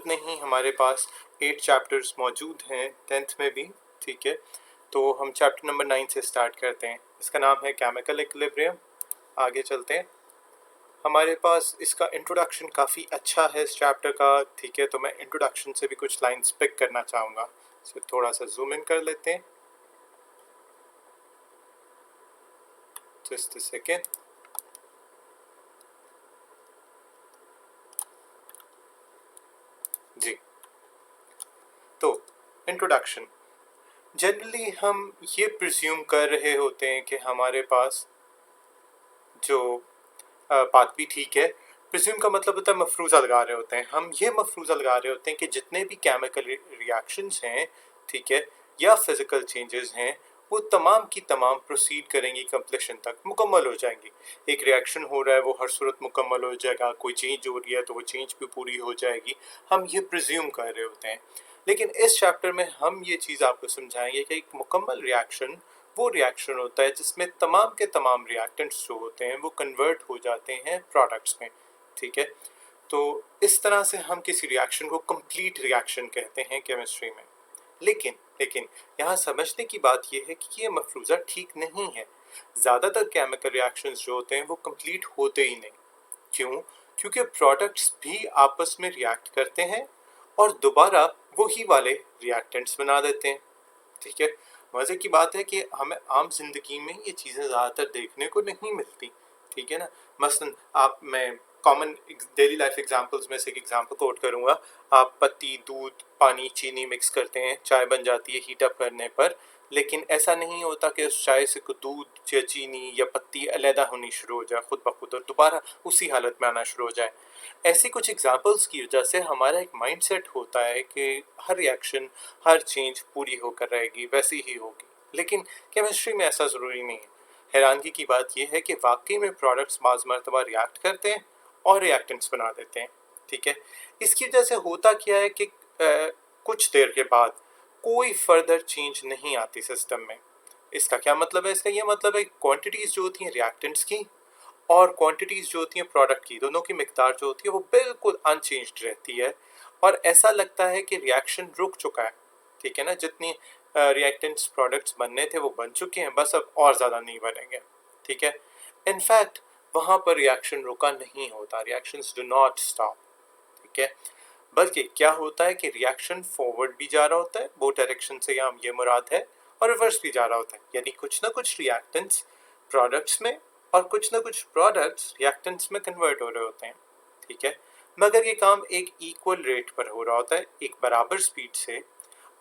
नहीं, हमारे पास 8 चैप्टर्स मौजूद हैं 10th में भी, ठीक है। तो हम चैप्टर नंबर 9 से स्टार्ट करते हैं। इसका नाम है केमिकल इक्विलिब्रियम। आगे चलते हैं। हमारे पास इसका इंट्रोडक्शन काफ़ी अच्छा है इस चैप्टर का, ठीक है। तो मैं इंट्रोडक्शन से भी कुछ लाइंस पिक करना चाहूँगा। इसे थोड़ा सा जूम इन कर लेते हैं। Just a second. जी, तो इंट्रोडक्शन। जनरली हम ये प्रिज्यूम कर रहे होते हैं कि हमारे पास जो बात भी ठीक है। प्रिज्यूम का मतलब होता है मफरूज़ा लगा रहे होते हैं। हम ये मफरूज़ा लगा रहे होते हैं कि जितने भी केमिकल रिएक्शंस हैं, ठीक है, या फिज़िकल चेंजेस हैं, वो तमाम की तमाम प्रोसीड करेंगी कंप्लीशन तक, मुकम्मल हो जाएंगी। एक रिएक्शन हो रहा है, वो हर सूरत मुकम्मल हो जाएगा। कोई चेंज हो रही है तो वो चेंज भी पूरी हो जाएगी। हम ये प्रिज्यूम कर रहे होते हैं। लेकिन इस चैप्टर में हम ये चीज़ आपको समझाएंगे कि एक मुकम्मल रिएक्शन वो रिएक्शन होता है जिसमें तमाम के तमाम रिएक्टेंट्स जो होते हैं वो कन्वर्ट हो जाते हैं प्रोडक्ट्स में, ठीक है। तो इस तरह से हम किसी रिएक्शन को कंप्लीट रिएक्शन कहते हैं केमिस्ट्री में। लेकिन लेकिन यहाँ समझने की बात यह है कि ये मफरूज़ा ठीक नहीं है। ज़्यादातर केमिकल रिएक्शंस जो होते हैं वो कंप्लीट होते ही नहीं। क्यों? क्योंकि प्रोडक्ट्स भी आपस में रिएक्ट करते हैं और दोबारा वही वाले रिएक्टेंट्स बना देते हैं, ठीक है। मज़े की बात है कि हमें आम जिंदगी में ये चीज़ें ज़्यादातर देखने को नहीं मिलती, ठीक है ना। मसलन मैं कॉमन डेली लाइफ एग्जांपल्स में से एक एग्जांपल कोट करूँगा। आप पत्ती, दूध, पानी, चीनी मिक्स करते हैं, चाय बन जाती है हीट अप करने पर। लेकिन ऐसा नहीं होता कि उस चाय से दूध या चीनी या पत्ती अलहदा होनी शुरू हो जाए खुद ब खुद और दोबारा उसी हालत में आना शुरू हो जाए। ऐसी कुछ एग्जांपल्स की वजह से हमारा एक माइंडसेट होता है कि हर रिएक्शन, हर चेंज पूरी होकर रहेगी, वैसी ही होगी। लेकिन केमिस्ट्री में ऐसा ज़रूरी नहीं है। हैरानगी की बात यह है कि वाकई में प्रोडक्ट्स बाज़ मरतबा रिएक्ट करते हैं और रिएक्टेंट्स बना देते हैं, ठीक है। इसकी वजह से होता क्या है कि कुछ देर के बाद कोई फर्दर चेंज नहीं आती सिस्टम में। इसका क्या मतलब है? इसका यह मतलब है क्वांटिटीज़ जो होती हैं रिएक्टेंट्स की और क्वांटिटीज़ जो होती हैं प्रोडक्ट की, दोनों की मिकदार जो होती है वो बिल्कुल अनचेंज्ड रहती है। और ऐसा लगता है कि रिएक्शन रुक चुका है, ठीक है ना। जितनी रिएक्टेंट्स प्रोडक्ट्स बनने थे वो बन चुके हैं, बस अब और ज़्यादा नहीं बनेंगे, ठीक है। इनफैक्ट वहाँ पर रिएक्शन रुका नहीं होता, रिएक्शंस डू नॉट स्टॉप, ठीक है। बल्कि क्या होता है कि रिएक्शन फॉरवर्ड भी जा रहा होता है, वो डायरेक्शन से यहाँ ये मुराद है, और रिवर्स भी जा रहा होता है। यानी कुछ ना कुछ रिएक्टेंट्स प्रोडक्ट्स में और कुछ ना कुछ प्रोडक्ट्स रिएक्टेंट्स में कन्वर्ट हो रहे होते हैं, ठीक है। मगर ये काम एक इक्वल रेट पर हो रहा होता है, एक बराबर स्पीड से,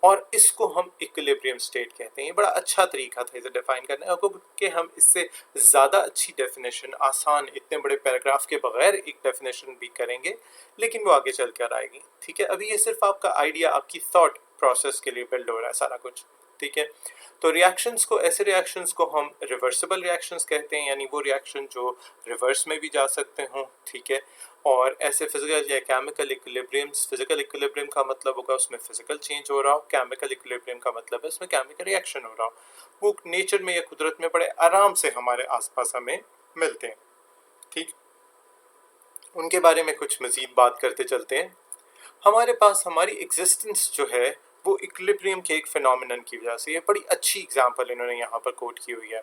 और इसको हम इक्विलिब्रियम स्टेट कहते हैं। ये बड़ा अच्छा तरीका था इसे डिफाइन करने का, क्योंकि हम इससे ज़्यादा अच्छी डेफिनेशन आसान इतने बड़े पैराग्राफ के बगैर एक डेफिनेशन भी करेंगे, लेकिन वो आगे चल कर आएगी, ठीक है। अभी ये सिर्फ आपका आइडिया, आपकी थॉट प्रोसेस के लिए बिल्ड हो रहा है सारा कुछ, ठीक है। तो रिएक्शंस को, ऐसे रिएक्शंस को हम रिवर्सिबल रिएक्शंस कहते हैं, यानी वो रिएक्शन जो रिवर्स में भी जा सकते हों, ठीक है। और ऐसे फिजिकल या केमिकल इक्विलिब्रियम्स, फिजिकल इक्विलिब्रियम का मतलब होगा उसमें फिजिकल चेंज हो रहा हो, केमिकल इक्विलिब्रियम का मतलब है उसमें केमिकल रिएक्शन हो रहा हो। वो नेचर में या कुदरत में बड़े आराम से हमारे आसपास हमें मिलते हैं, ठीक। उनके बारे में कुछ मजीद बात करते चलते हैं। हमारे पास हमारी एग्जिस्टेंस जो है वो इक्विलिब्रियम के एक फिनोमिनन की वजह से, ये बड़ी अच्छी एग्जांपल इन्होंने यहाँ पर कोट की हुई है।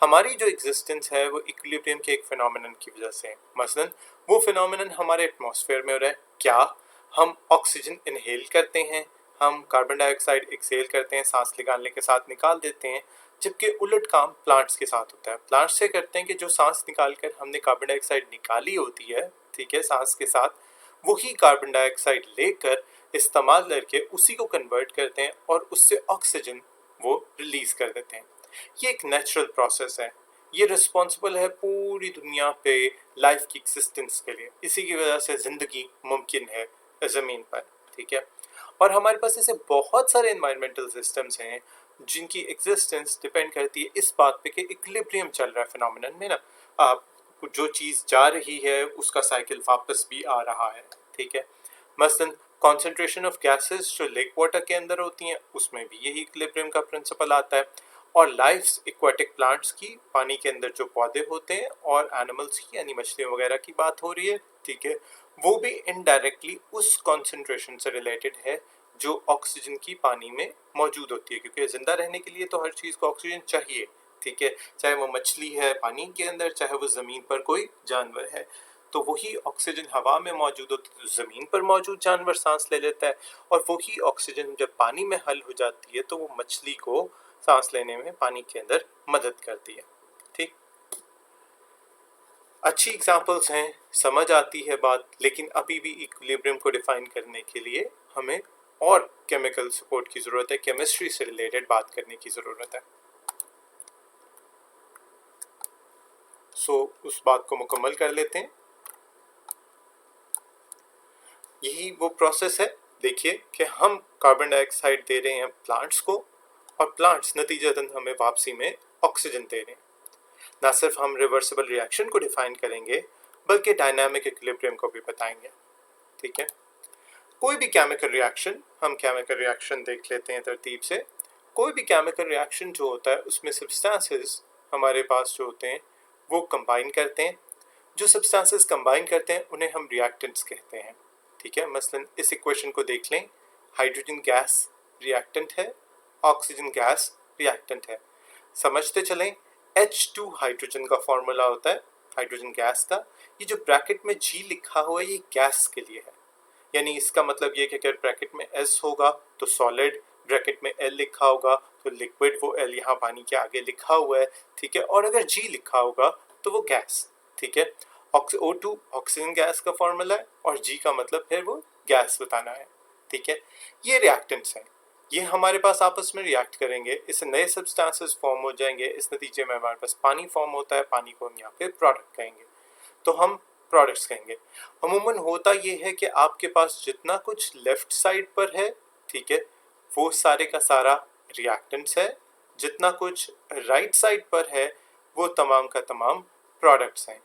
हमारी जो एग्जिस्टेंस है वो इक्विलिब्रियम के एक फिनोमिनन की वजह से। मसलन वो फिनोमिनन हमारे एटमॉस्फेयर में हो रहा है। क्या हम ऑक्सीजन इनहेल करते हैं, हम कार्बन डाइऑक्साइड एक्सहेल करते हैं, सांस निकालने के साथ निकाल देते हैं। जबकि उलट काम प्लांट्स के साथ होता है। प्लांट्स से करते हैं कि जो सांस निकाल कर हमने कार्बन डाइऑक्साइड निकाली होती है, ठीक है, सांस के साथ, वही कार्बन डाइऑक्साइड लेकर इस्तेमाल करके उसी को कन्वर्ट करते हैं और उससे ऑक्सीजन वो रिलीज कर देते हैं। ये एक नेचुरल प्रोसेस है। ये रिस्पॉन्सिबल है पूरी दुनिया पे लाइफ की एग्जिस्टेंस के लिए। इसी की वजह से ज़िंदगी मुमकिन है ज़मीन पर, ठीक है। और हमारे पास ऐसे बहुत सारे एनवायरमेंटल सिस्टम्स हैं जिनकी एग्जिस्टेंस डिपेंड करती है इस बात पे कि इक्विलिब्रियम चल रहा है फिनोमिनन में ना। आप जो चीज़ जा रही है उसका साइकिल वापस भी आ रहा है, ठीक है। मसलन कॉन्सेंट्रेशन ऑफ गैसेस जो लेक वाटर के अंदर होती हैं उसमें भी यही इक्विलिब्रियम का प्रिंसिपल आता है। और लाइफ्स एक्वाटिक प्लांट्स की, पानी के अंदर जो पौधे होते हैं, और एनिमल्स की यानी मछलियों वगैरह की बात हो रही है, ठीक है, वो भी इनडायरेक्टली उस कॉन्सेंट्रेशन से रिलेटेड है जो ऑक्सीजन की पानी में मौजूद होती है, क्योंकि जिंदा रहने के लिए तो हर चीज़ को ऑक्सीजन चाहिए, ठीक है, चाहे वो मछली है पानी के अंदर, चाहे वो ज़मीन पर कोई जानवर है। तो वही ऑक्सीजन हवा में मौजूद होती है तो ज़मीन पर मौजूद जानवर सांस ले लेता है, और वही ऑक्सीजन जब पानी में हल हो जाती है तो वो मछली को सांस लेने में पानी के अंदर मदद करती है। ठीक, अच्छी एग्जांपल्स हैं, समझ आती है बात, लेकिन अभी भी इक्विलिब्रियम को डिफाइन करने के लिए हमें और केमिकल सपोर्ट की ज़रूरत है, केमिस्ट्री से रिलेटेड बात करने की ज़रूरत है। उस बात को मुकम्मल कर लेते हैं। यही वो प्रोसेस है, देखिए कि हम कार्बन डाइऑक्साइड दे रहे हैं प्लांट्स को, और प्लांट्स नतीजतन हमें वापसी में ऑक्सीजन दे रहे हैं। ना सिर्फ हम रिवर्सिबल रिएक्शन को डिफाइन करेंगे बल्कि डायनामिक इक्विलिब्रियम को भी बताएंगे। ठीक है, कोई भी केमिकल रिएक्शन, हम केमिकल रिएक्शन देख लेते हैं तरतीब से। कोई भी केमिकल रिएक्शन जो होता है उसमें सब्सटेंसेस हमारे पास जो होते हैं वो कंबाइन करते हैं। जो सब्सटेंसेस कंबाइन करते हैं उन्हें हम रिएक्टेंट्स कहते हैं। ठीक है, मसलन इस इक्वेशन को देख लें, हाइड्रोजन गैस रिएक्टेंट है, ऑक्सीजन गैस रिएक्टेंट है। समझते चलें, H2 हाइड्रोजन का फॉर्मूला होता है हाइड्रोजन गैस का। ये जो ब्रैकेट में G लिखा हुआ है ये गैस के लिए है, यानी इसका मतलब ये कि अगर ब्रैकेट में S होगा तो सॉलिड, ब्रैकेट में L लिखा होगा तो लिक्विड, वो L यहाँ पानी के आगे लिखा हुआ है, ठीक है, और अगर G लिखा होगा तो वो गैस। ठीक है, O2 ऑक्सीजन गैस का फॉर्मूला है और G का मतलब फिर वो गैस बताना है। ठीक है, ये रिएक्टेंट्स हैं, ये हमारे पास आपस में रिएक्ट करेंगे, इससे नए सब्सटेंसेस फॉर्म हो जाएंगे, इस नतीजे में हमारे पास पानी फॉर्म होता है, पानी को हम यहाँ पे प्रोडक्ट कहेंगे, तो हम प्रोडक्ट्स कहेंगे। अमूमन होता ये है कि आपके पास जितना कुछ लेफ्ट साइड पर है, ठीक है, वो सारे का सारा रिएक्टेंट्स है, जितना कुछ राइट साइड पर है वो तमाम का तमाम प्रोडक्ट्स हैं।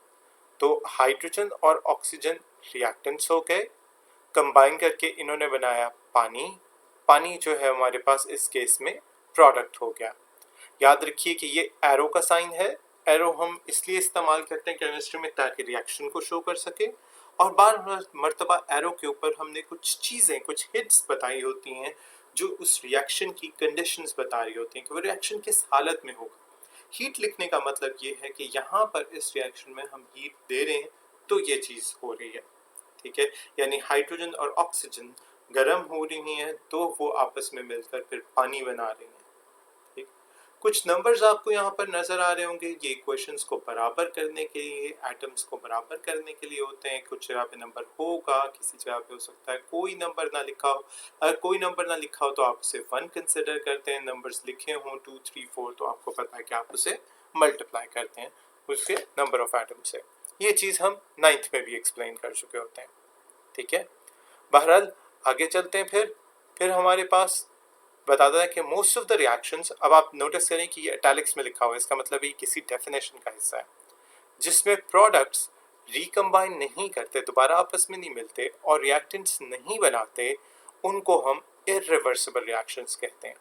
तो हाइड्रोजन और ऑक्सीजन रिएक्टेंट्स हो गए, कंबाइन करके इन्होंने बनाया पानी, पानी जो है हमारे पास इस केस में प्रोडक्ट हो गया। याद रखिए कि ये एरो का साइन है, एरो हम इसलिए इस्तेमाल करते हैं केमिस्ट्री में ताकि रिएक्शन को शो कर सके, और बार मर्तबा एरो के ऊपर हमने कुछ चीज़ें, कुछ हिट्स बताई होती हैं जो उस रिएक्शन की कंडीशंस बता रही होती हैं कि वो रिएक्शन किस हालत में होगा। हीट लिखने का मतलब ये है कि यहाँ पर इस रिएक्शन में हम हीट दे रहे हैं तो ये चीज़ हो रही है। ठीक है, यानी हाइड्रोजन और ऑक्सीजन गर्म हो रही हैं तो वो आपस में मिलकर फिर पानी बना रही हैं। ठीक, कुछ नंबर्स आपको यहाँ पर नजर आ रहे होंगे, ये इक्वेशंस को बराबर करने के लिए, एटम्स को बराबर करने के लिए होते हैं। कुछ जगह पे नंबर होगा, किसी जगह पे हो सकता है कोई नंबर ना लिखा हो। अगर कोई नंबर ना लिखा हो तो आप उसे 1 कंसिडर करते हैं, नंबर्स लिखे हों 2 3 4 तो आपको पता है कि आप उसे मल्टीप्लाई करते हैं उसके नंबर ऑफ एटम से। ये चीज़ हम 9th में भी एक्सप्लेन कर चुके होते हैं। ठीक है, बहरहाल आगे चलते हैं। फिर हमारे पास बताता है कि मोस्ट ऑफ द रिएक्शंस, अब आप नोटिस करें कि ये इटैलिक्स में लिखा हुआ है, इसका मतलब ये किसी डेफिनेशन का हिस्सा है जिसमें प्रोडक्ट्स रिकम्बाइन नहीं करते, दोबारा आपस में नहीं मिलते और रिएक्टेंट्स नहीं बनाते, उनको हम इरिवर्सिबल रिएक्शंस कहते हैं।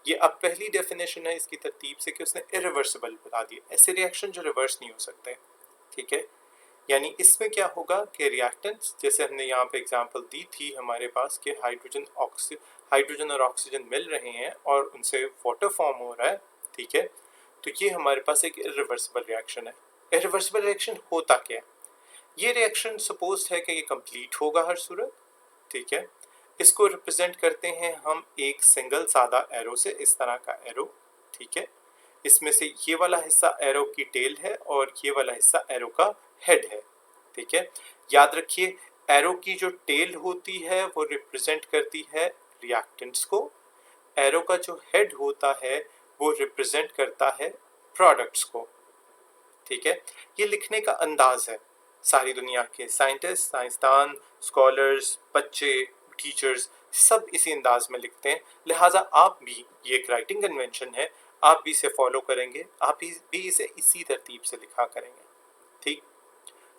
ये अब पहली डेफिनेशन है इसकी तरतीब से कि उसने इरिवर्सिबल बता दिया, ऐसे रिएक्शन जो रिवर्स नहीं हो सकते। ठीक है, यानी इसमें क्या होगा कि रिएक्टेंट्स, जैसे हमने यहाँ पे एग्जांपल दी थी हमारे पास कि हाइड्रोजन और ऑक्सीजन मिल रहे हैं और उनसे वाटर फॉर्म हो रहा है। ठीक है, तो ये हमारे पास एक इरिवर्सिबल रिएक्शन है। इरिवर्सिबल रिएक्शन होता क्या है? ये रिएक्शन सपोज है कि ये कंप्लीट होगा हर सूरत। ठीक है, इसको रिप्रेजेंट करते हैं हम एक सिंगल सादा एरो से, इस तरह का एरो। ठीक है, इसमें से ये वाला हिस्सा एरो की टेल है और ये वाला हिस्सा एरो का हेड है। ठीक है, याद रखिए एरो की जो टेल होती है वो रिप्रेजेंट करती है रिएक्टेंट्स को, एरो का जो हेड होता है वो रिप्रेजेंट करता है प्रोडक्ट्स को। ठीक है, ये लिखने का अंदाज है, सारी दुनिया के साइंटिस्ट, साइंसदान, स्कॉलर्स, बच्चे, टीचर्स सब इसी अंदाज में लिखते हैं, लिहाजा आप भी, ये एक राइटिंग कन्वेंशन है, आप भी इसे फॉलो करेंगे, आप भी इसे इसी तरतीब से लिखा करेंगे। ठीक,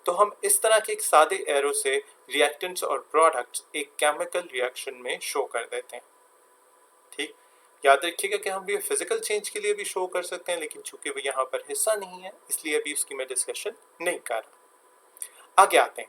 तो हम इस तरह के एक सादे एरो से रिएक्टेंट्स और प्रोडक्ट्स एक केमिकल रिएक्शन में शो कर देते हैं। ठीक, याद रखिएगा कि हम ये फिजिकल चेंज के लिए भी शो कर सकते हैं, लेकिन चूंकि वो यहाँ पर हिस्सा नहीं है इसलिए अभी उसकी मैं डिस्कशन नहीं कर रहा। आगे आते हैं,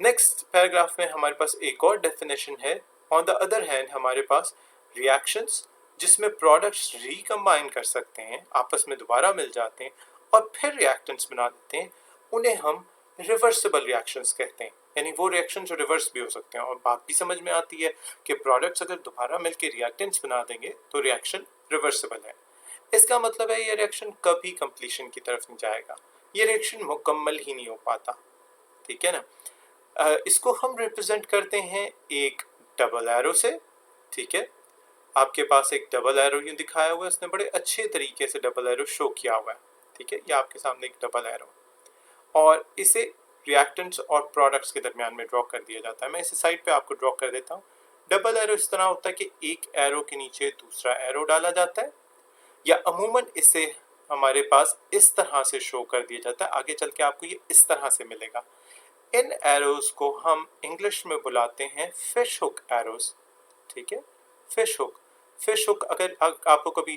नेक्स्ट पैराग्राफ में हमारे पास एक और डेफिनेशन है। ऑन द अदर हैंड हमारे पास रिएक्शंस जिसमें प्रोडक्ट्स रिकम्बाइन कर सकते हैं, आपस में दोबारा मिल जाते हैं और फिर रिएक्टेंट्स बना देते हैं, उन्हें हम रिवर्सिबल रिएक्शंस कहते हैं। यानी वो रिएक्शन जो रिवर्स भी हो सकते हैं। और बात भी समझ में आती है कि प्रोडक्ट्स अगर दोबारा मिलकर रिएक्टेंट्स बना देंगे तो रिएक्शन रिवर्सिबल है। इसका मतलब है ये रिएक्शन कभी कंप्लीशन की तरफ नहीं जाएगा, ये रिएक्शन मुकम्मल ही नहीं हो पाता। ठीक है ना। इसको हम रिप्रेजेंट करते हैं एक डबल एरो से। ठीक है, आपके पास एक डबल एरो यूं दिखाया हुआ है, इसने बड़े अच्छे तरीके से डबल एरो शो किया हुआ है। ठीक है, ये आपके सामने एक डबल एरो और इसे रिएक्टेंट्स और प्रोडक्ट्स के दरमियान में ड्रॉ कर दिया जाता है। मैं इसे साइड पे आपको ड्रॉ कर देता हूँ। डबल एरो इस तरह होता है कि एक एरो के नीचे दूसरा एरो डाला जाता है, या अमूमन इसे हमारे पास इस तरह से शो कर दिया जाता है। आगे चल के आपको ये इस तरह से मिलेगा। इन एरोज को हम इंग्लिश में बुलाते हैं फिश हुक एरोज। ठीक है, फिश हुक। फिश हुक, अगर आपको कभी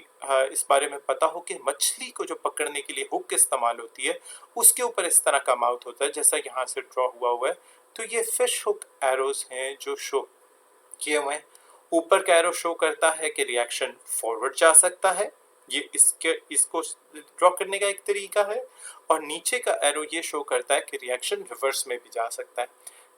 इस बारे में पता हो कि मछली को जो पकड़ने के लिए हुक इस्तेमाल होती है, उसके ऊपर इस तरह का माउथ होता है जैसा यहाँ से ड्रॉ हुआ है। तो ये फिश हुक एरोज हैं जो शो किए हुए हैं। ऊपर का एरो शो करता है कि रिएक्शन फॉरवर्ड जा सकता है, ये इसको ड्रॉ करने का एक तरीका है। और नीचे का एरो ये शो करता है कि रिएक्शन रिवर्स में भी जा सकता है,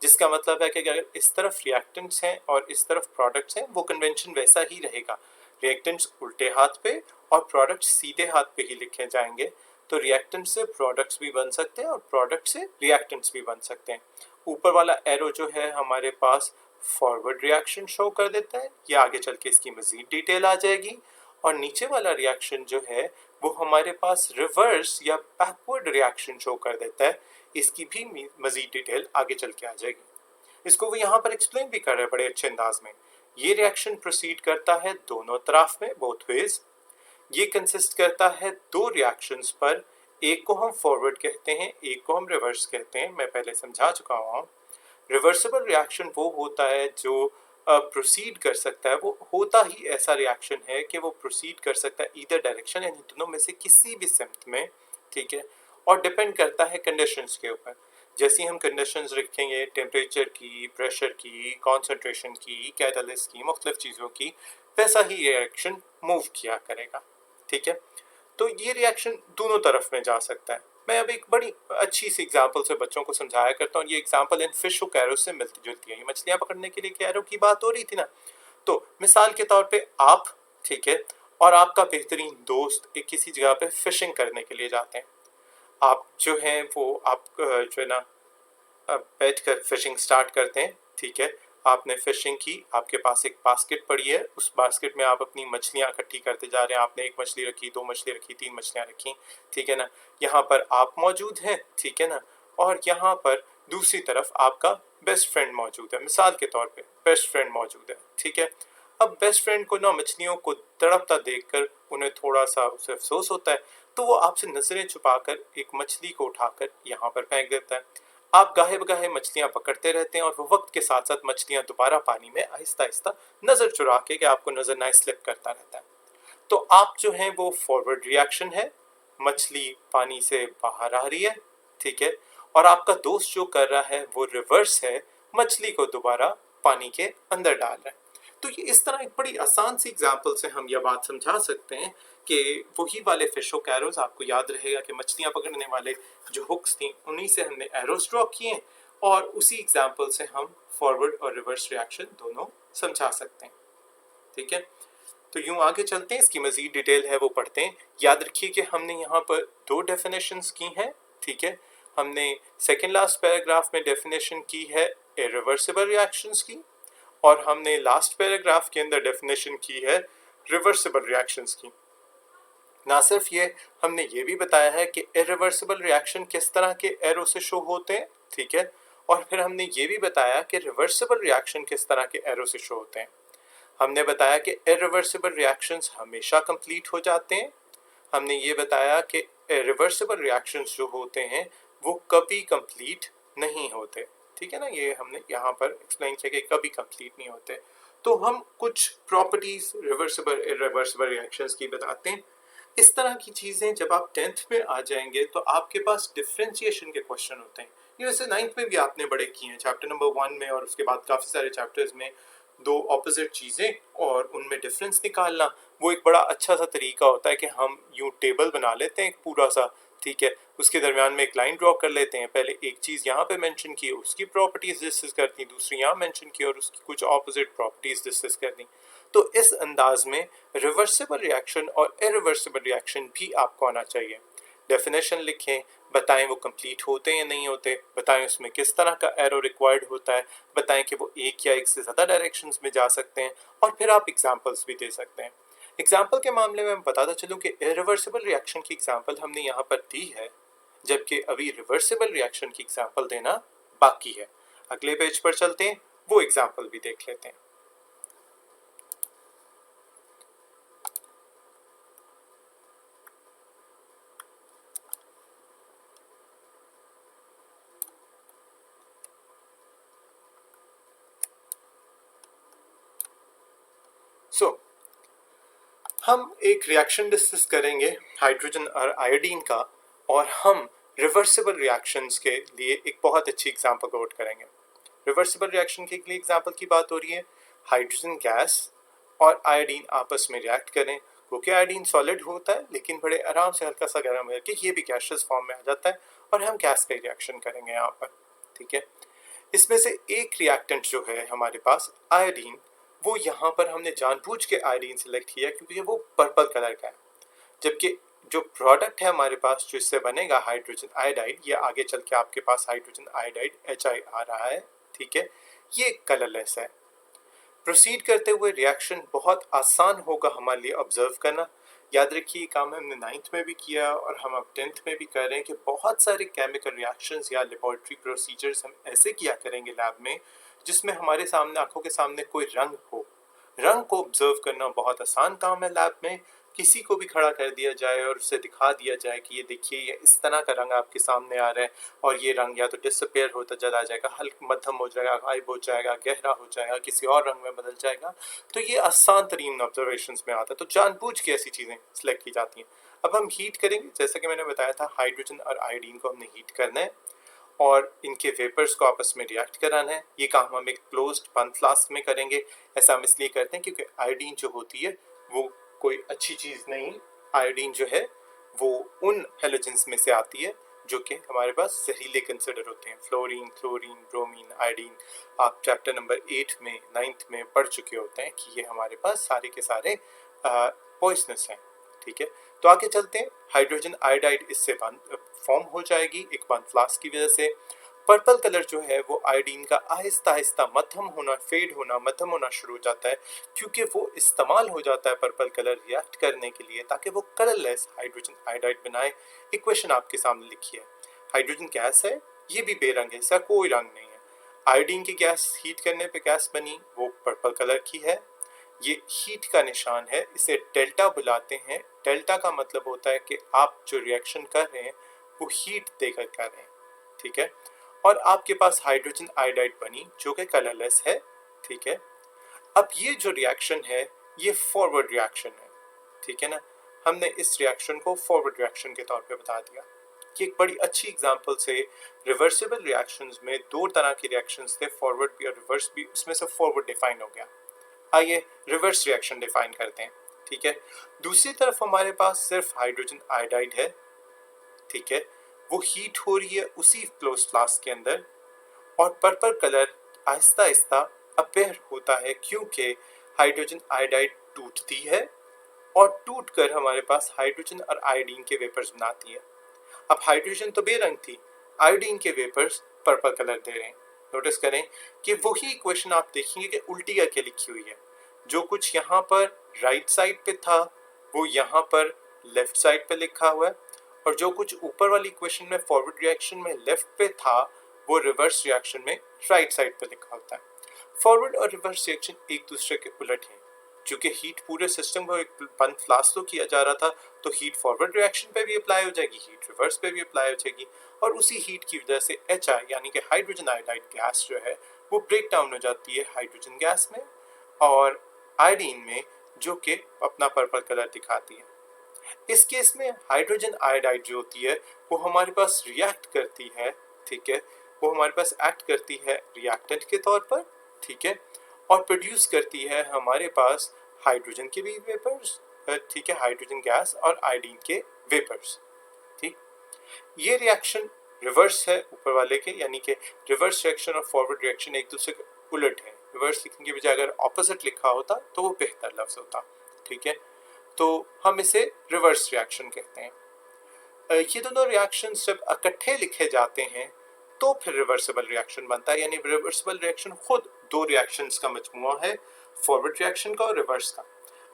जिसका मतलब है कि अगर इस तरफ रिएक्टेंट्स हैं और इस तरफ प्रोडक्ट्स हैं, वो कन्वेंशन वैसा ही रहेगा। रिएक्टेंट्स उल्टे हाथ पे और प्रोडक्ट्स सीधे हाथ पे ही लिखे जाएंगे। तो रिएक्टेंट से प्रोडक्ट्स भी बन सकते हैं और प्रोडक्ट से रिएक्टेंट्स भी बन सकते हैं। ऊपर वाला एरो जो है हमारे पास फॉरवर्ड रिएक्शन शो कर देता है, ये आगे चल के इसकी मजीद डिटेल आ जाएगी। और नीचे वाला रिएक्शन जो है वो हमारे पास रिवर्स या बैकवर्ड रिएक्शन शो कर देता है, इसकी भी मजीद डिटेल आगे चल के आ जाएगी। इसको वो यहाँ पर एक्सप्लेन भी कर रहे हैं बड़े अच्छे अंदाज में। ये रिएक्शन प्रोसीड करता है दोनों तरफ में, बोथ वेज। ये कंसिस्ट करता है दो रिएक्शंस पर, एक को हम फॉरवर्ड कहते हैं, एक को हम रिवर्स कहते हैं। मैं पहले समझा चुका हूँ। रिवर्सिबल रिएक्शन वो होता है जो प्रोसीड कर सकता है, वो होता ही ऐसा रिएक्शन है कि वो प्रोसीड कर सकता है ईदर डायरेक्शन, यानी दोनों में से किसी भी सिम्त में। ठीक है, और डिपेंड करता है कंडीशंस के ऊपर। जैसी हम कंडीशंस रखेंगे टेम्परेचर की, प्रेशर की, कॉन्सेंट्रेशन की, कैटलिस्ट की, मुख्तलिफ चीज़ों की, वैसा ही रिएक्शन मूव किया करेगा। ठीक है, तो ये रिएक्शन दोनों तरफ में जा सकता है। मैं अब एक बड़ी अच्छी सी एग्जांपल से बच्चों को समझाया करता हूँ। ये example in fish hook arrow से मिलती जुलती है। ये मछलियां पकड़ने के लिए एरो की बात हो रही थी ना, तो मिसाल के तौर पे आप, ठीक है, और आपका बेहतरीन दोस्त एक किसी जगह पे फिशिंग करने के लिए जाते हैं। आप जो हैं वो आप जो है ना बैठ कर फिशिंग स्टार्ट करते हैं। ठीक है, आपने फिशिंग की, आपके पास एक बास्केट पड़ी है, उस बास्केट में आप अपनी मछलियां इकट्ठी करते जा रहे हैं। आपने एक मछली रखी, दो मछली रखी, तीन मछलियां रखी। ठीक है ना, यहाँ पर आप मौजूद हैं। ठीक है ना, और यहाँ पर दूसरी तरफ आपका बेस्ट फ्रेंड मौजूद है। मिसाल के तौर पे बेस्ट फ्रेंड मौजूद है। ठीक है, अब बेस्ट फ्रेंड को ना मछलियों को तड़पता देखकर उन्हें थोड़ा सा उसे अफसोस होता है, तो वो आपसे नजरें छुपाकर एक मछली को उठाकर यहाँ पर फेंक देता है। आप गाहे बगाहे मछलियां पकड़ते रहते हैं और वो वक्त के साथ साथ मछलियां दोबारा पानी में आहिस्ता आहिस्ता नजर चुरा के कि आपको नजर ना स्लिप करता रहता है। तो आप जो हैं वो फॉरवर्ड रिएक्शन है, मछली पानी से बाहर आ रही है। ठीक है, और आपका दोस्त जो कर रहा है वो रिवर्स है, मछली को दोबारा पानी के अंदर डाल रहा है। तो ये इस तरह एक बड़ी आसान सी एग्जांपल से हम यह बात समझा सकते हैं कि वही वाले फिश हुक एरोज, आपको याद रहेगा कि मछलियां पकड़ने वाले जो हुक्स थी उन्हीं से हमने एरोज ड्रॉ किए, और उसी एग्जांपल से हम फॉरवर्ड और रिवर्स रिएक्शन दोनों समझा सकते हैं। ठीक है, तो यूं आगे चलते हैं, इसकी मजीद डिटेल है वो पढ़ते हैं। याद रखिए कि हमने यहाँ पर दो डेफिनेशंस की हैं। ठीक है, हमने सेकेंड लास्ट पैराग्राफ में डेफिनेशन की है इरिवर्सिबल रिएक्शंस की, और हमने लास्ट पैराग्राफ के अंदर डेफिनेशन की है रिवर्सिबल रिएक्शंस की। ना सिर्फ ये, हमने ये भी बताया है कि इरिवर्सिबल रिएक्शन किस तरह के एरो से शो होते हैं। ठीक है, और फिर हमने ये भी बताया कि रिवर्सिबल रिएक्शन किस तरह के एरो से शो होते हैं। हमने बताया कि इरिवर्सिबल रिएक्शंस हमेशा कंप्लीट हो जाते हैं। हमने ये बताया कि रिवर्सिबल रिएक्शंस जो होते हैं वो कभी कंप्लीट नहीं होते। ठीक है ना, ये हमने यहाँ पर एक्सप्लेन किया कि कभी कंप्लीट नहीं होते। तो हम कुछ प्रॉपर्टीज रिवर्सिबल इरिवर्सिबल रिएक्शंस की बताते हैं। इस तरह की चीज़ें जब आप 10th में आ जाएंगे तो आपके पास डिफरेंशिएशन के क्वेश्चन होते हैं ये वैसे 9th में भी आपने बड़े किए हैं, चैप्टर नंबर 1 में और उसके बाद काफ़ी सारे चैप्टर्स में। दो ऑपोजिट चीज़ें और उनमें डिफरेंस निकालना, वो एक बड़ा अच्छा सा तरीका होता है कि हम यूँ टेबल बना लेते हैं एक पूरा सा, ठीक है, उसके दरमियान में एक लाइन ड्रॉ कर लेते हैं, पहले एक चीज़ यहाँ पे मेंशन की, उसकी प्रॉपर्टीज डिस्कस कर दी, दूसरी यहाँ मेंशन की और उसकी कुछ ऑपोजिट प्रॉपर्टीज डिस्कस कर दी। तो इस अंदाज में रिवर्सिबल रिएक्शन और इरिवर्सिबल रिएक्शन भी आपको आना चाहिए। डेफिनेशन लिखें, बताएं वो कंप्लीट होते हैं या नहीं होते, बताएं उसमें किस तरह का एरो रिक्वायर्ड होता है, बताएं कि वो एक या एक से ज़्यादा डायरेक्शंस में जा सकते हैं, और फिर आप एग्जांपल्स भी दे सकते हैं। एग्जाम्पल के मामले में मैं बताता चलूँ कि इरिवर्सिबल रिएक्शन की एग्जाम्पल हमने यहाँ पर दी है, जबकि अभी रिवर्सिबल रिएक्शन की एग्जाम्पल देना बाकी है। अगले पेज पर चलते हैं, वो एग्जाम्पल भी देख लेते हैं। हम एक रिएक्शन डिस्कस करेंगे हाइड्रोजन और आयोडीन का, और हम रिवर्सिबल रिएक्शंस के लिए एक बहुत अच्छी एग्जांपल कोट करेंगे। रिवर्सिबल रिएक्शन के लिए एग्जांपल की बात हो रही है, हाइड्रोजन गैस और आयोडीन आपस में रिएक्ट करें, क्योंकि आयोडीन सॉलिड होता है लेकिन बड़े आराम से हल्का सा गर्म करके ये भी गैसियस फॉर्म में आ जाता है, और हम गैस का रिएक्शन करेंगे यहाँ पर, ठीक है। इसमें से एक रिएक्टेंट जो है हमारे पास आयोडीन, वो यहाँ पर हमने जानबूझ के आयोडीन सेलेक्ट किया क्योंकि वो पर्पल कलर का है, जबकि जो प्रोडक्ट है हमारे पास जो इससे बनेगा हाइड्रोजन आयोडाइड, ये आगे चल के आपके पास हाइड्रोजन आयोडाइड HI आ रहा है, ठीक है, ये कलरलेस है। प्रोसीड करते हुए रिएक्शन बहुत आसान होगा हमारे लिए ऑब्जर्व करना। याद रखिए काम हमने 9th में भी किया और हम अब 10th में भी कर रहे हैं कि बहुत सारे केमिकल रिएक्शंस या लेबोरेटरी प्रोसीजर्स हम ऐसे किया करेंगे लैब में जिसमें हमारे सामने आंखों के सामने कोई रंग हो। रंग को ऑब्जर्व करना बहुत आसान काम है लैब में। किसी को भी खड़ा कर दिया जाए और उसे दिखा दिया जाए कि ये देखिए ये इस तरह का रंग आपके सामने आ रहा है, और ये रंग या तो डिसअपेयर होता चला जाएगा, हल्का मध्यम हो जाएगा, गायब हो जाएगा, गहरा हो जाएगा, किसी और रंग में बदल जाएगा, तो ये आसान तरीन ऑब्जर्वेशंस में आता है। तो जानबूझ के ऐसी चीज़ें सिलेक्ट की जाती हैं। अब हम हीट करेंगे, जैसा कि मैंने बताया था हाइड्रोजन और आयोडीन को हमने हीट करना है और इनके वेपर्स को आपस में रिएक्ट कराना है। ये काम हम एक क्लोज्ड बंद फ्लास्क में करेंगे। ऐसा हम इसलिए करते हैं क्योंकि आयोडीन जो होती है वो कोई अच्छी चीज़ नहीं। आयोडीन जो है वो उन हेलोजेंस में से आती है जो कि हमारे पास जहरीले कंसिडर होते हैं, फ्लोरीन, क्लोरीन, ब्रोमीन, आयोडीन। आप चैप्टर नंबर 8 में 9th में पढ़ चुके होते हैं कि ये हमारे पास सारे के सारे पॉइजनस हैं, ठीक है। तो आगे चलते हैं, हाइड्रोजन आयोडाइड इससे बंद फॉर्म हो जाएगी एक बंद फ्लास्क की वजह से। पर्पल कलर जो है वो आयोडीन का आहिस्ता आहिस्ता मध्यम होना, फेड होना, मध्यम होना शुरू हो जाता है, क्योंकि वो इस्तेमाल हो जाता है पर्पल कलर रिएक्ट करने के लिए ताकि वो कलरलेस हाइड्रोजन आयोडाइड बनाए। इक्वेशन आपके सामने लिखी है, हाइड्रोजन गैस है, ये भी बेरंग है, इसका कोई रंग नहीं है। आयोडीन की गैस हीट करने पे गैस बनी, वो पर्पल कलर की है। ये हीट का निशान है, इसे डेल्टा बुलाते हैं। डेल्टा का मतलब होता है कि आप जो रिएक्शन कर रहे हैं वो हीट देकर कर रहे हैं, ठीक है। और आपके पास हाइड्रोजन आयोडाइड बनी जो कि कलरलेस है, ठीक है। अब ये जो रिएक्शन है ये फॉरवर्ड रिएक्शन है, ठीक है ना। हमने इस रिएक्शन को फॉरवर्ड रिएक्शन के तौर पे बता दिया। ये एक बड़ी अच्छी एग्जांपल से रिवर्सिबल रिएक्शंस में दो तरह के रिएक्शंस थे, फॉरवर्ड भी और रिवर्स भी, उसमें से फॉरवर्ड डिफाइन हो गया। आइए रिवर्स रिएक्शन डिफाइन करते हैं, ठीक है। दूसरी तरफ हमारे पास सिर्फ हाइड्रोजन आयोडाइड है, ठीक है, वो हीट हो रही है उसी क्लोज फ्लास्क के अंदर, और purple colour Aahista Aahista appear होता है क्योंकि हाइड्रोजन आयोडाइड टूटती है और टूटकर हमारे पास हाइड्रोजन और आयोडीन के वेपर्स बनाती है। अब हाइड्रोजन तो बेरंग थी, आयोडीन के वेपर्स पर्पल कलर दे रहे हैं। नोटिस करें कि वही इक्वेशन आप देखेंगे कि उल्टी करके लिखी हुई है। जो कुछ यहाँ पर राइट साइड पे था वो यहाँ पर लेफ्ट साइड पे लिखा हुआ है, और जो कुछ ऊपर वाली इक्वेशन में फॉरवर्ड रिएक्शन में लेफ्ट पे था वो रिवर्स रिएक्शन में राइट साइड पे लिखा होता है। फॉरवर्ड और रिवर्स रिएक्शन एक दूसरे के उलट हैं। चूंकि हीट पूरे सिस्टम को एक बंद फ्लास्क किया जा रहा था, तो हीट फॉरवर्ड रिएक्शन पे भी अप्लाई हो जाएगी, हीट रिवर्स पे भी अप्लाई हो जाएगी, और उसी हीट की वजह से HI यानी कि हाइड्रोजन आयोडाइड गैस जो है वो ब्रेक डाउन हो जाती है हाइड्रोजन गैस में और आयोडीन में, जो कि अपना पर्पल कलर दिखाती है। इस केस में हाइड्रोजन आयोडाइड जो होती है वो हमारे पास रिएक्ट करती है, ठीक है, वो हमारे पास एक्ट करती है रिएक्टेंट के तौर पर, ठीक है, और प्रोड्यूस करती है हमारे पास हाइड्रोजन के भी वेपर्स, ठीक है, हाइड्रोजन गैस और आयोडीन के वेपर्स। ठीक, ये रिएक्शन रिवर्स है ऊपर वाले के, यानी कि रिवर्स रिएक्शन और फॉरवर्ड रिएक्शन एक दूसरे के उलट है। रिवर्स लिखने के बजाय अगर ऑपोजिट लिखा होता तो वो बेहतर लफ्ज होता, ठीक है, तो हम इसे रिवर्स रिएक्शन कहते हैं। ये दोनों रिएक्शंस जब इकट्ठे लिखे जाते हैं तो फिर रिवर्सिबल रिएक्शन बनता है, यानी रिवर्सिबल रिएक्शन खुद दो रिएक्शंस का मजमुआ है, फॉरवर्ड रिएक्शन का और रिवर्स का।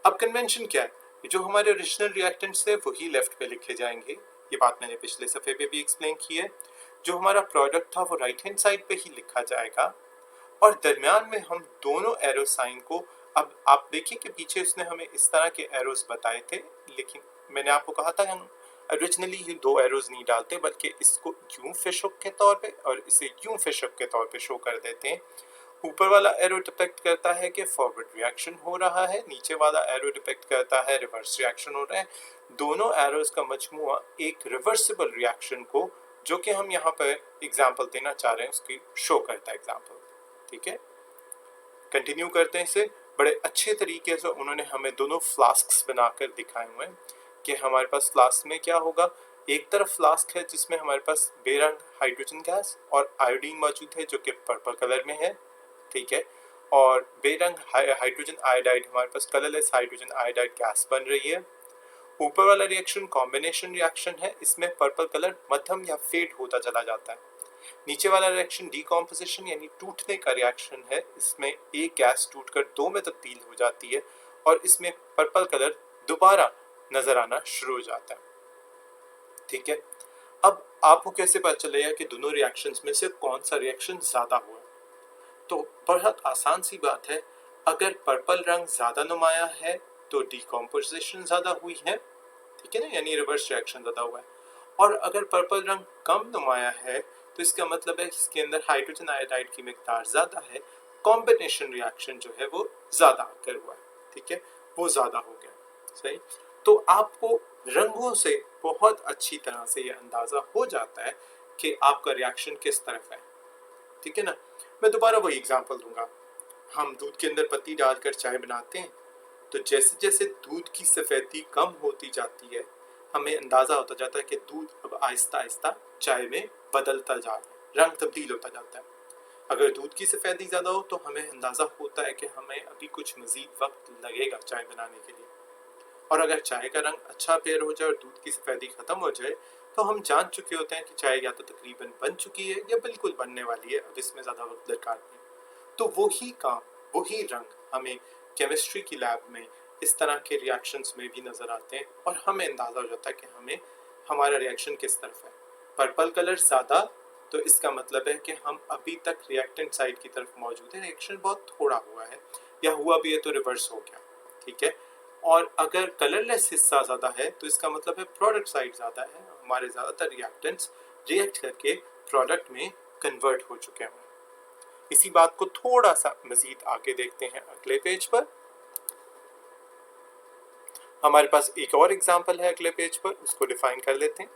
अब कन्वेंशन क्या है, जो हमारे ओरिजिनल रिएक्टेंट्स है वही लेफ्ट पे लिखे जाएंगे, ये बात मैंने पिछले सफ़े पे भी एक्सप्लेन की है। जो हमारा प्रोडक्ट था वो राइट हैंड साइड पे ही लिखा जाएगा, और दरमियान में हम दोनों एरो साइन को, अब आप देखिए कि पीछे उसने हमें इस तरह के एरोस बताए थे, लेकिन मैंने आपको कहा था हम ओरिजिनली ये दो एरोज नहीं डालते, बल्कि इसको यूं फिश हुक के तौर पे और इसे यूं फिश हुक के तौर पे शो कर देते हैं। ऊपर वाला एरो डिपेक्ट करता है कि फॉरवर्ड रिएक्शन हो रहा है, नीचे वाला एरो डिपेक्ट करता है रिवर्स रिएक्शन हो रहा है। दोनों एरोज का मजमुआ एक रिवर्सिबल रिएक्शन को, जो कि हम यहाँ पर एग्जाम्पल देना चाह रहे हैं, उसकी शो करता है एग्जाम्पल, ठीक है। कंटिन्यू करते हैं इसे। बड़े अच्छे तरीके से उन्होंने हमें दोनों फ्लास्क्स बनाकर दिखाए हुए हैं कि हमारे पास फ्लास्क में क्या होगा। एक तरफ फ्लास्क है जिसमें हमारे पास बेरंग हाइड्रोजन गैस और आयोडीन मौजूद है जो कि पर्पल कलर में है, ठीक है, और बेरंग हाइड्रोजन आयोडाइड हमारे पास कलरलेस हाइड्रोजन आयोडाइड गैस बन रही है। ऊपर वाला रिएक्शन कॉम्बिनेशन रिएक्शन है, इसमें पर्पल कलर मध्यम या फेड होता चला जाता है। नीचे वाला रिएक्शन डीकॉम्पोजिशन यानी टूटने का रिएक्शन है, इसमें एक गैस टूटकर दो में तब्दील हो जाती है और इसमें पर्पल कलर दोबारा नजर आना शुरू हो जाता है, ठीक है। अब आपको कैसे पता चलेगा कि दोनों रिएक्शंस में से कौन सा रिएक्शन ज्यादा हुआ? तो बहुत आसान सी बात है, अगर पर्पल रंग ज्यादा नुमाया है तो डीकॉम्पोजिशन ज्यादा हुई है, ठीक है ना, यानी रिवर्स रिएक्शन ज्यादा हुआ है। और अगर पर्पल रंग कम नुमाया है तो इसका मतलब है इसके अंदर हाइड्रोजन आयोडाइड की मिकदार ज्यादा है, कॉम्बिनेशन रिएक्शन जो है वो ज्यादा आकर हुआ है, ठीक है, वो ज्यादा हो गया, सही। तो आपको रंगों से बहुत अच्छी तरह से ये अंदाजा हो जाता है कि आपका रिएक्शन किस तरफ है, ठीक है ना। मैं दोबारा वही एग्जांपल दूंगा। हम दूध के अंदर पत्ती डालकर चाय बनाते हैं, तो जैसे जैसे दूध की सफेदी कम होती जाती है, हमें अंदाजा होता जाता है कि दूध अब आहिस्ता आहिस्ता चाय में बदलता जा रहा है, रंग तब्दील होता जाता है। अगर दूध की सफेदी ज्यादा हो तो हमें अंदाजा होता है कि हमें अभी कुछ मजीद वक्त लगेगा चाय बनाने के लिए। और अगर चाय का रंग अच्छा पेयर हो जाए और दूध की सफेदी खत्म हो जाए तो हम जान चुके होते हैं कि चाय या तो तकरीबन बन चुकी है या बिल्कुल बनने वाली है, अब इसमें ज्यादा वक्त दरकार नहीं। तो वही काम, वही रंग हमें केमिस्ट्री की लैब में इस तरह के रिएक्शंस में भी नजर आते हैं और हमें अंदाजा हो जाता है कि हमें हमारा रिएक्शन किस तरफ है। पर्पल कलर ज्यादा, तो इसका मतलब है कि हम अभी तक रिएक्टेंट साइड की तरफ मौजूद है, रिएक्शन बहुत थोड़ा हुआ है, या हुआ भी है तो रिवर्स हो गया, ठीक है। और अगर कलरलेस हिस्सा ज्यादा है तो इसका मतलब है प्रोडक्ट साइड ज्यादा है, हमारे ज्यादातर रिएक्टेंट्स रिएक्ट करके प्रोडक्ट में कन्वर्ट हो चुके हैं। इसी बात को थोड़ा सा मजीद आगे देखते हैं अगले पेज पर। हमारे पास एक और एग्जांपल है अगले पेज पर, उसको डिफाइन कर लेते हैं।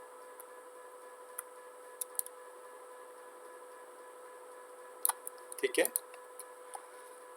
ठीक है,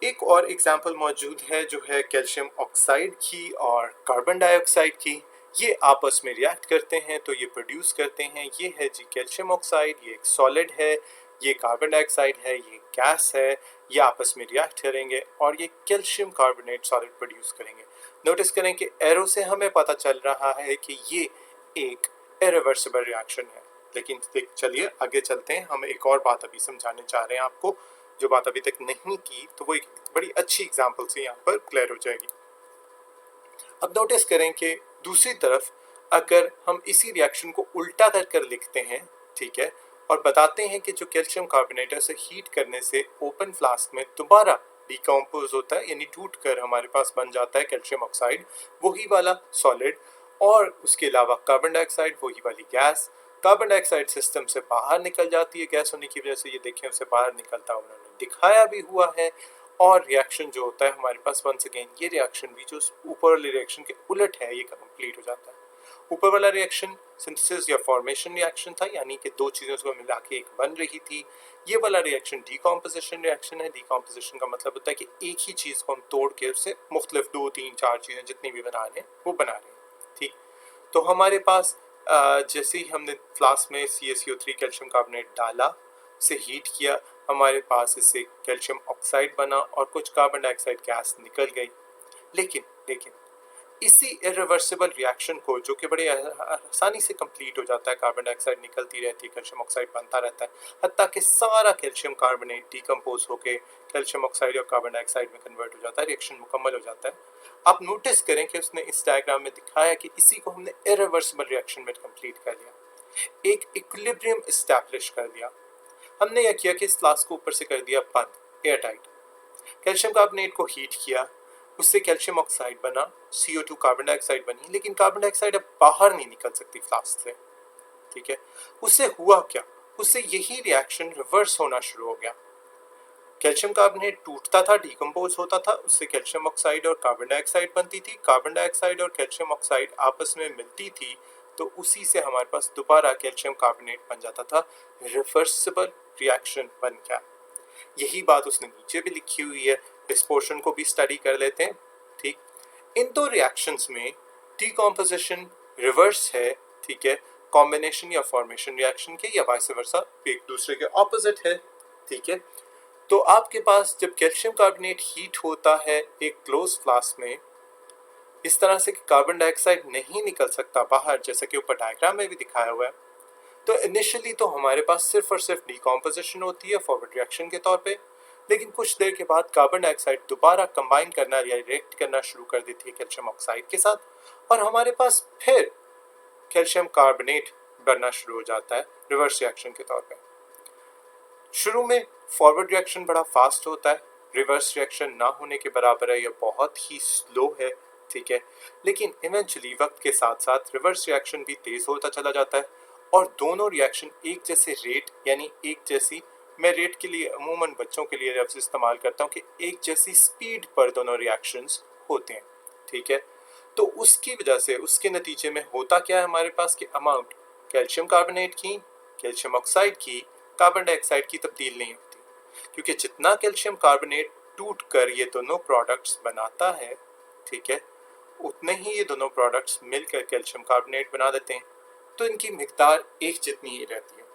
एक और एग्जांपल मौजूद है जो है कैल्शियम ऑक्साइड की और कार्बन डाइऑक्साइड की। ये आपस में रिएक्ट करते हैं तो ये प्रोड्यूस करते हैं, ये है जी कैल्शियम ऑक्साइड, ये एक सॉलिड है, ये कार्बन डाइऑक्साइड है, ये गैस है। ये आपस में रिएक्ट करेंगे और ये कैल्शियम कार्बोनेट सॉलिड प्रोड्यूस करेंगे। नोटिस करें कि एरो से हमें पता चल रहा है कि ये एक इरिवर्सिबल रिएक्शन है। लेकिन चलिए आगे चलते हैं, हम एक और बात अभी समझाने चाह रहे हैं आपको, जो बात अभी तक नहीं की, तो वो एक बड़ी अच्छी एग्जांपल से यहाँ पर क्लियर हो जाएगी। अब नोटिस करें कि दूसरी तरफ अगर हम इसी रिएक्शन को उल्टा कर लिखते हैं, ठीक है, और बताते हैं कि जो कैल्शियम कार्बोनेट से हीट करने से ओपन फ्लास्क में दोबारा डिकम्पोज होता है, यानी टूट कर हमारे पास बन जाता है कैल्शियम ऑक्साइड, वही वाला सॉलिड, और उसके अलावा कार्बन डाइऑक्साइड, वही वाली गैस। कार्बन डाइऑक्साइड सिस्टम से बाहर निकल जाती है गैस होने की वजह से, ये देखें उसे बाहर निकलता उन्होंने दिखाया भी हुआ है। और रिएक्शन जो होता है हमारे पास, वंस अगेन ये रिएक्शन भी जो ऊपर वाले रिएक्शन के उलट है, ये कंप्लीट हो जाता है। ऊपर वाला रिएक्शन सिंथेसिस या फॉर्मेशन रिएक्शन था, यानी कि दो चीज़ों को मिला के एक बन रही थी। ये वाला रिएक्शन डीकॉम्पोजिशन रिएक्शन है। डीकॉम्पोजिशन का मतलब होता है कि एक ही चीज़ को हम तोड़ के उससे मुख्तलिफ 2 3 4 चीज़ें जितनी भी बना रहे हैं वो बना रहे हैं। ठीक, तो हमारे पास जैसे ही हमने फ्लास्क में CaCO3 कैल्शियम कार्बोनेट डाला, उसे हीट किया, हमारे पास इससे कैल्शियम ऑक्साइड बना और कुछ कार्बन डाइऑक्साइड गैस निकल गई। लेकिन लेकिन इसी इरिवर्सिबल रिएक्शन को, जो कि बड़े आसानी से कंप्लीट हो जाता है, कार्बन डाइऑक्साइड निकलती रहती है, कैल्शियम ऑक्साइड बनता रहता है, हत्ता कि सारा कैल्शियम कार्बोनेट डिकम्पोज होकर कैल्शियम ऑक्साइड और कार्बन डाइऑक्साइड में कन्वर्ट हो जाता है, रिएक्शन मुकम्मल हो जाता है। आप नोटिस करें कि उसने इस डायग्राम में दिखाया कि इसी को हमने इरिवर्सिबल रिएक्शन में कंप्लीट कर लिया, एक इक्विलिब्रियम इस्टेब्लिश कर दिया। हमने यह किया कि इस फ्लास्क को ऊपर से कर दिया बंद, एयरटाइट। कैल्शियम कार्बोनेट को हीट किया, उससे कैल्शियम ऑक्साइड बना, CO2 कार्बन डाइऑक्साइड बनी, लेकिन कार्बन डाइऑक्साइड अब बाहर नहीं निकल सकती फ्लास्क से। ठीक है, उससे हुआ क्या? उससे यही रिएक्शन रिवर्स होना शुरू हो गया। कैल्शियम कार्बोनेट टूटता था, डिकम्पोज होता था, उससे कैल्शियम ऑक्साइड और कार्बन डाइऑक्साइड बनती थी। कार्बन डाइऑक्साइड और कैल्शियम ऑक्साइड आपस में मिलती थी, तो उसी से हमारे पास दोबारा कैल्शियम कार्बोनेट बन जाता था। रिवर्सिबल रिएक्शन बन गया। यही बात उसने नीचे भी लिखी हुई है, इस पोर्शन को भी स्टडी कर लेते हैं। ठीक, इन दो रिएक्शंस में डीकॉम्पोजिशन रिवर्स है, ठीक है, कॉम्बिनेशन या फॉर्मेशन रिएक्शन के, या वाइस वर्सा, एक दूसरे के ऑपोजिट है। ठीक है, तो आपके पास जब कैल्शियम कार्बोनेट हीट होता है एक क्लोज फ्लास्क में, इस तरह से कि कार्बन डाइऑक्साइड नहीं निकल सकता बाहर, जैसा कि ऊपर डायग्राम में भी दिखाया हुआ है, तो इनिशियली तो हमारे पास सिर्फ और सिर्फ डीकॉम्पोजिशन होती है फॉरवर्ड रिएक्शन के तौर पे, लेकिन कुछ देर के बाद कार्बन डाइऑक्साइड दोबारा कंबाइन करना या रिएक्ट करना शुरू कर देती है कैल्शियम ऑक्साइड के साथ, और हमारे पास फिर कैल्शियम कार्बोनेट बनना शुरू हो जाता है रिवर्स रिएक्शन के तौर पे। शुरू में फॉरवर्ड रिएक्शन बड़ा फास्ट होता है, रिवर्स रिएक्शन ना होने के बराबर है या बहुत ही स्लो है। ठीक है, लेकिन इवेंचुअली वक्त के साथ साथ रिवर्स रिएक्शन भी तेज होता चला जाता है, और दोनों रिएक्शन एक जैसे रेट, यानी एक जैसी, मैं रेट के लिए अमूमन बच्चों के लिए लफ्ज़ इस्तेमाल करता हूँ कि एक जैसी स्पीड पर दोनों रिएक्शंस होते हैं। ठीक है, तो उसकी वजह से उसके नतीजे में होता क्या है हमारे पास कि अमाउंट कैल्शियम कार्बोनेट की, कैल्शियम ऑक्साइड की, कार्बन डाइऑक्साइड की तब्दील नहीं होती, क्योंकि जितना कैल्शियम कार्बोनेट टूट कर ये दोनों प्रोडक्ट्स बनाता है, ठीक है, उतने ही ये दोनों प्रोडक्ट्स मिलकर कैल्शियम कार्बोनेट बना देते हैं, तो इनकी मिकदार एक जितनी ही रहती है।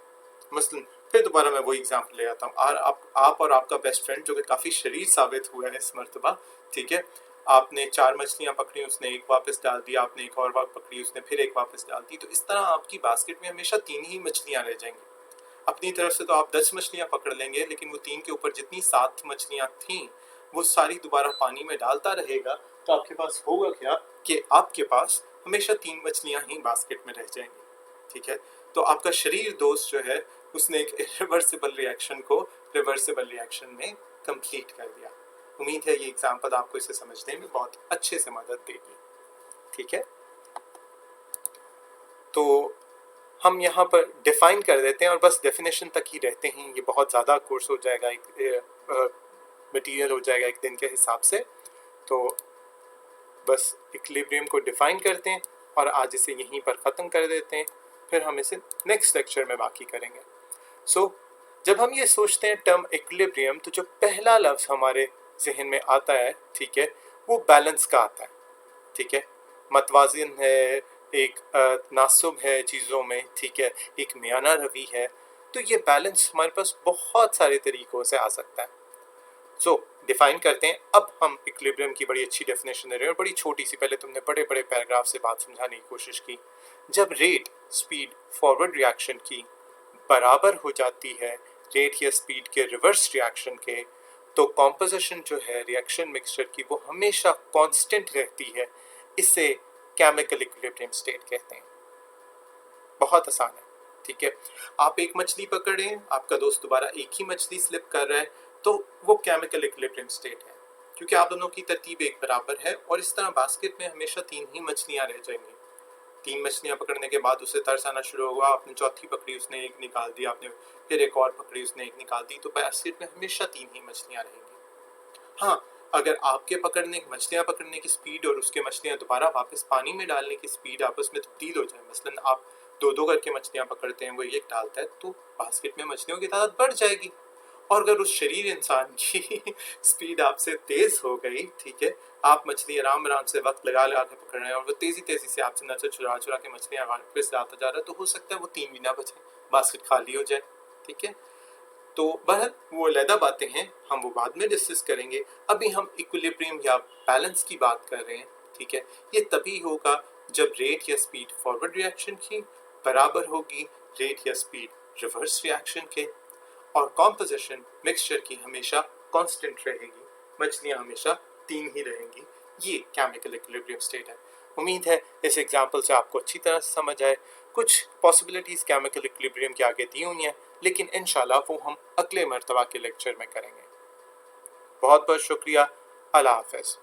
मसलन फिर दोबारा मैं वही एग्जांपल ले आता हूँ, और आप और आपका बेस्ट फ्रेंड, जो कि काफ़ी शरीर साबित हुआ है इस मरतबा, ठीक है, आपने 4 मछलियाँ पकड़ी, उसने एक वापस डाल दी, आपने एक और पकड़ी, उसने फिर एक वापस डाल दी, तो इस तरह आपकी बास्केट में हमेशा 3 ही मछलियाँ रह जाएंगी। अपनी तरफ से तो आप 10 मछलियाँ पकड़ लेंगे, लेकिन वो 3 के ऊपर जितनी 7 मछलियाँ थीं वो सारी दोबारा पानी में डालता रहेगा, तो आपके पास होगा क्या कि आपके पास हमेशा 3 मछलियाँ ही बास्केट में रह जाएंगी। ठीक है, तो आपका शरीर दोस्त जो है उसने एक इरिवर्सिबल रिएक्शन को रिवर्सिबल रिएक्शन में कंप्लीट कर दिया। उम्मीद है ये एग्जांपल आपको इसे समझने में बहुत अच्छे से मदद देगी। ठीक है, तो हम यहाँ पर डिफाइन कर देते हैं और बस डेफिनेशन तक ही रहते हैं। ये बहुत ज़्यादा कोर्स हो जाएगा, एक मटेरियल हो जाएगा एक दिन के हिसाब से, तो बस इक्विलिब्रियम को डिफाइन करते हैं और आज इसे यहीं पर ख़त्म कर देते हैं, फिर हम इसे नेक्स्ट लेक्चर में बाकी करेंगे। जब हम ये सोचते हैं टर्म इक्विलिब्रियम, तो जो पहला लफ्ज़ हमारे जहन में आता है, ठीक है, वो बैलेंस का आता है। ठीक है, मतवाजिन है, एक तनासुब है चीज़ों में, ठीक है, एक मियाना रवि है, तो ये बैलेंस हमारे पास बहुत सारे तरीक़ों से आ सकता है। डिफाइन करते हैं। अब हम इक्विलिब्रियम की बड़ी अच्छी डेफिनेशन दे रहे हैं, और बड़ी छोटी सी, पहले तुमने बड़े बड़े पैराग्राफ से बात समझाने की कोशिश की। जब रेट स्पीड फॉरवर्ड रिएक्शन की बराबर हो जाती है रेट या स्पीड के रिवर्स रिएक्शन के, तो कॉम्पोजिशन जो है रिएक्शन मिक्सचर की वो हमेशा कांस्टेंट रहती है। इसे केमिकल इक्विलिब्रियम स्टेट कहते हैं। बहुत आसान है। ठीक है, आप एक मछली पकड़े, आपका दोस्त दोबारा एक ही मछली स्लिप कर रहा है, तो वो केमिकल इक्विलिब्रियम स्टेट है, क्योंकि आप दोनों की तरतीब एक बराबर है, और इस तरह बास्केट में हमेशा 3 ही मछलियां रह जाएंगी। 3 मछलियां पकड़ने के बाद उसे तरस आना शुरू होगा, आपने चौथी पकड़ी, उसने एक निकाल दी, आपने फिर एक और पकड़ी, उसने एक निकाल दी, तो बास्केट में हमेशा 3 ही मछलियां रहेंगी। हाँ, अगर आपके मछलियाँ पकड़ने की स्पीड और उसके मछलियाँ दोबारा वापस पानी में डालने की स्पीड आपस में तब्दील हो जाए, मसलन आप 2-2 करके मछलियाँ पकड़ते हैं, वो एक डालता है, तो बास्केट में मछलियों की तादाद बढ़ जाएगी। और अगर उस शरीर इंसान की स्पीड आपसे तेज हो गई, ठीक है, आप मछली आराम से वक्त लगा के पकड़ रहे हैं और वो तेजी से आपसे नजर चुरा के मछलियाँ वापस लाता जा रहा है, तो हो सकता है वो 3 भी ना बचे, बास्केट खाली हो जाए। ठीक है, तो बहर वो अलहदा बातें हैं, हम वो बाद में डिस्कस करेंगे। अभी हम इक्विलिब्रियम या बैलेंस की बात कर रहे हैं। ठीक है, ये तभी होगा जब रेट या स्पीड फॉरवर्ड रिएक्शन की बराबर होगी रेट या स्पीड रिवर्स रिएक्शन के, और कॉम्पोजिशन मिक्सचर की हमेशा कांस्टेंट रहेगी, मछलियाँ हमेशा 3 ही रहेंगी। ये केमिकल इक्विलिब्रियम स्टेट है। उम्मीद है इस एग्जाम्पल से आपको अच्छी तरह समझ आए। कुछ पॉसिबिलिटीज़ केमिकल इक्विलिब्रियम की आगे दी हुई हैं, लेकिन इंशाल्लाह वो हम अगले मर्तबा के लेक्चर में करेंगे। बहुत बहुत शुक्रिया। अल्लाह हाफ़िज़।